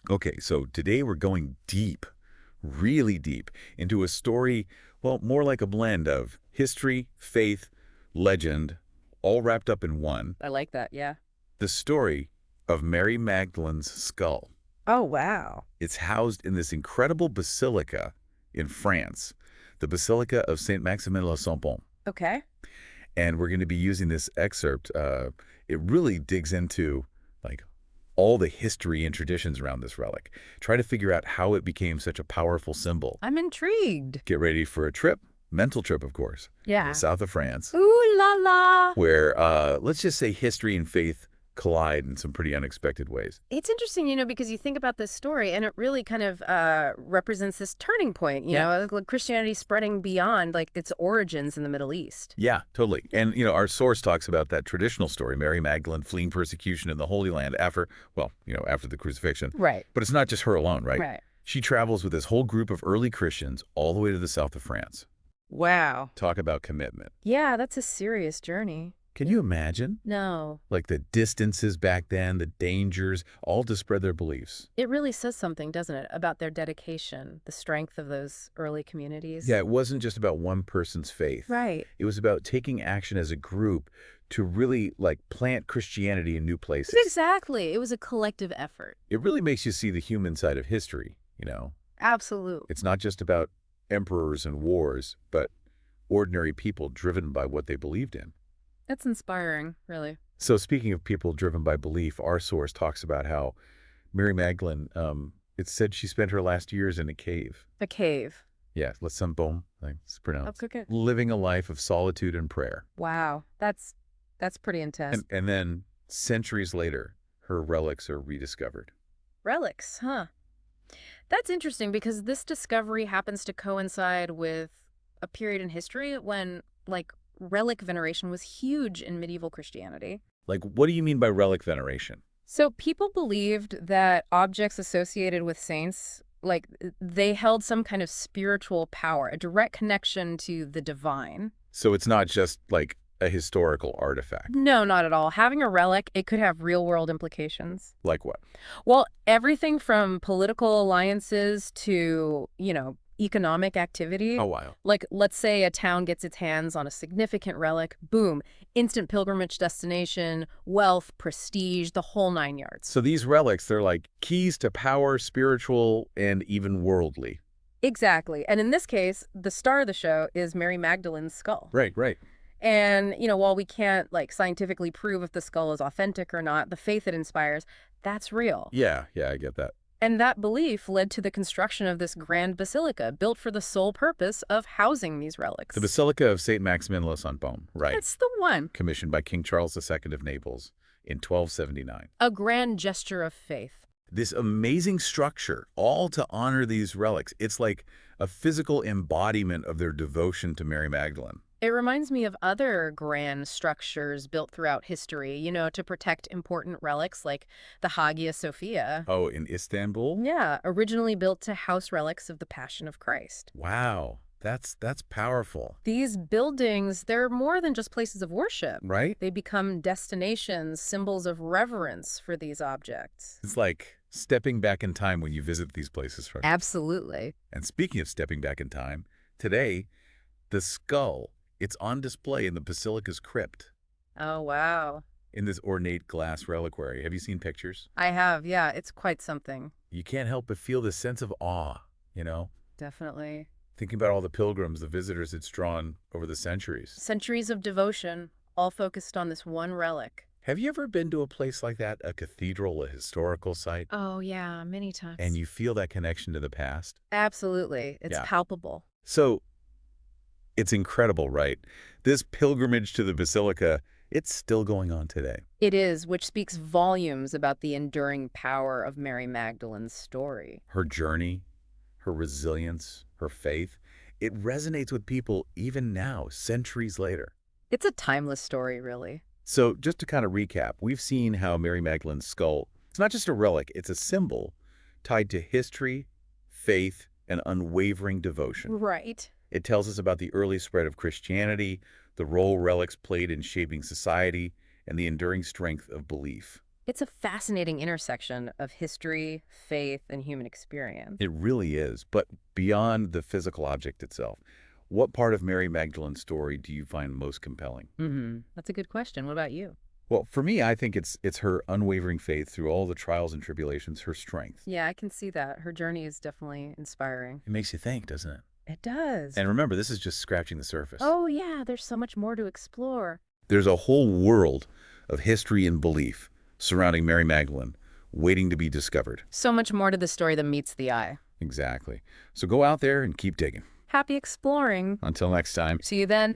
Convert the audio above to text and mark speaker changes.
Speaker 1: Okay, so today we're going deep, really deep, into a story, well, more like a blend of history, faith, legend, all wrapped up in one.
Speaker 2: I like that, yeah.
Speaker 1: The story of Mary Magdalene's skull.
Speaker 2: Oh, wow.
Speaker 1: It's housed in this incredible basilica in France, the Basilica of Saint-Maximin-la-Sainte-Baume.
Speaker 2: Okay.
Speaker 1: And we're going to be using this excerpt. It really digs into like all the history and traditions around this relic. Try to figure out how it became such a powerful symbol.
Speaker 2: I'm intrigued.
Speaker 1: Get ready for a trip, mental trip, of course, to the
Speaker 2: Yeah.
Speaker 1: south of France,
Speaker 2: Ooh la la.
Speaker 1: where let's just say history and faith collide in some pretty unexpected ways.
Speaker 2: It's interesting, because you think about this story and it really kind of represents this turning point,
Speaker 1: Yeah.
Speaker 2: like Christianity spreading beyond like its origins in the Middle East.
Speaker 1: Yeah, totally. And, our source talks about that traditional story, Mary Magdalene fleeing persecution in the Holy Land after, well, after the crucifixion.
Speaker 2: Right.
Speaker 1: But it's not just her alone, right?
Speaker 2: Right.
Speaker 1: She travels with this whole group of early Christians all the way to the south of France.
Speaker 2: Wow.
Speaker 1: Talk about commitment.
Speaker 2: Yeah, that's a serious journey.
Speaker 1: Can you imagine?
Speaker 2: No.
Speaker 1: Like the distances back then, the dangers, all to spread their beliefs.
Speaker 2: It really says something, doesn't it, about their dedication, the strength of those early communities.
Speaker 1: Yeah, it wasn't just about one person's faith.
Speaker 2: Right.
Speaker 1: It was about taking action as a group to really plant Christianity in new places.
Speaker 2: Exactly. It was a collective effort.
Speaker 1: It really makes you see the human side of history.
Speaker 2: Absolutely.
Speaker 1: It's not just about emperors and wars, but ordinary people driven by what they believed in.
Speaker 2: That's inspiring, really.
Speaker 1: So speaking of people driven by belief, our source talks about how Mary Magdalene, it's said she spent her last years in a cave.
Speaker 2: A cave.
Speaker 1: Yeah, Sainte-Baume, it's pronounced.
Speaker 2: Okay.
Speaker 1: Living a life of solitude and prayer.
Speaker 2: Wow. That's pretty intense.
Speaker 1: And then centuries later, her relics are rediscovered.
Speaker 2: Relics, huh? That's interesting because this discovery happens to coincide with a period in history when, like, relic veneration was huge in medieval Christianity.
Speaker 1: Like, what do you mean by relic veneration?
Speaker 2: So people believed that objects associated with saints, like, they held some kind of spiritual power, a direct connection to the divine.
Speaker 1: So it's not just like a historical artifact.
Speaker 2: No, not at all. Having a relic, it could have real-world implications.
Speaker 1: Like what?
Speaker 2: Well, everything from political alliances to, economic activity.
Speaker 1: Oh, wow.
Speaker 2: Like, let's say a town gets its hands on a significant relic, boom, instant pilgrimage destination, wealth, prestige, the whole nine yards.
Speaker 1: So these relics, they're like keys to power, spiritual, and even worldly.
Speaker 2: Exactly. And in this case, the star of the show is Mary Magdalene's skull.
Speaker 1: Right.
Speaker 2: And, while we can't, scientifically prove if the skull is authentic or not, the faith it inspires, that's real.
Speaker 1: Yeah, I get that.
Speaker 2: And that belief led to the construction of this grand basilica, built for the sole purpose of housing these relics.
Speaker 1: The Basilica of Saint-Maximin-la-Sainte-Baume, right.
Speaker 2: That's the one.
Speaker 1: Commissioned by King Charles II of Naples in 1279.
Speaker 2: A grand gesture of faith.
Speaker 1: This amazing structure, all to honor these relics. It's like a physical embodiment of their devotion to Mary Magdalene.
Speaker 2: It reminds me of other grand structures built throughout history, to protect important relics like the Hagia Sophia.
Speaker 1: Oh, in Istanbul?
Speaker 2: Yeah, originally built to house relics of the Passion of Christ.
Speaker 1: Wow, that's powerful.
Speaker 2: These buildings, they're more than just places of worship.
Speaker 1: Right?
Speaker 2: They become destinations, symbols of reverence for these objects.
Speaker 1: It's like stepping back in time when you visit these places. Right?
Speaker 2: Absolutely.
Speaker 1: And speaking of stepping back in time, today, the skull, it's on display in the Basilica's crypt
Speaker 2: Oh, wow.
Speaker 1: in this ornate glass reliquary. Have you seen pictures?
Speaker 2: I have, yeah, it's quite something.
Speaker 1: You can't help but feel this sense of awe.
Speaker 2: Definitely.
Speaker 1: Thinking about all the pilgrims, the visitors it's drawn over the centuries.
Speaker 2: Centuries of devotion, all focused on this one relic.
Speaker 1: Have you ever been to a place like that, a cathedral, a historical site,
Speaker 2: Oh, yeah, many times.
Speaker 1: and you feel that connection to the past?
Speaker 2: Absolutely. It's
Speaker 1: Yeah.
Speaker 2: palpable.
Speaker 1: So it's incredible, right? This pilgrimage to the Basilica, it's still going on today.
Speaker 2: It is, which speaks volumes about the enduring power of Mary Magdalene's story.
Speaker 1: Her journey, her resilience, her faith, it resonates with people even now, centuries later.
Speaker 2: It's a timeless story, really.
Speaker 1: So just to kind of recap, we've seen how Mary Magdalene's skull, it's not just a relic, it's a symbol tied to history, faith, and unwavering devotion.
Speaker 2: Right.
Speaker 1: It tells us about the early spread of Christianity, the role relics played in shaping society, and the enduring strength of belief.
Speaker 2: It's a fascinating intersection of history, faith, and human experience.
Speaker 1: It really is. But beyond the physical object itself, what part of Mary Magdalene's story do you find most compelling?
Speaker 2: That's a good question. What about you?
Speaker 1: Well, for me, I think it's her unwavering faith through all the trials and tribulations, her strength.
Speaker 2: Yeah, I can see that. Her journey is definitely inspiring.
Speaker 1: It makes you think, doesn't it?
Speaker 2: It does.
Speaker 1: And remember, this is just scratching the surface.
Speaker 2: Oh, yeah, there's so much more to explore.
Speaker 1: There's a whole world of history and belief surrounding Mary Magdalene waiting to be discovered.
Speaker 2: So much more to the story than meets the eye.
Speaker 1: Exactly. So go out there and keep digging.
Speaker 2: Happy exploring.
Speaker 1: Until next time.
Speaker 2: See you then.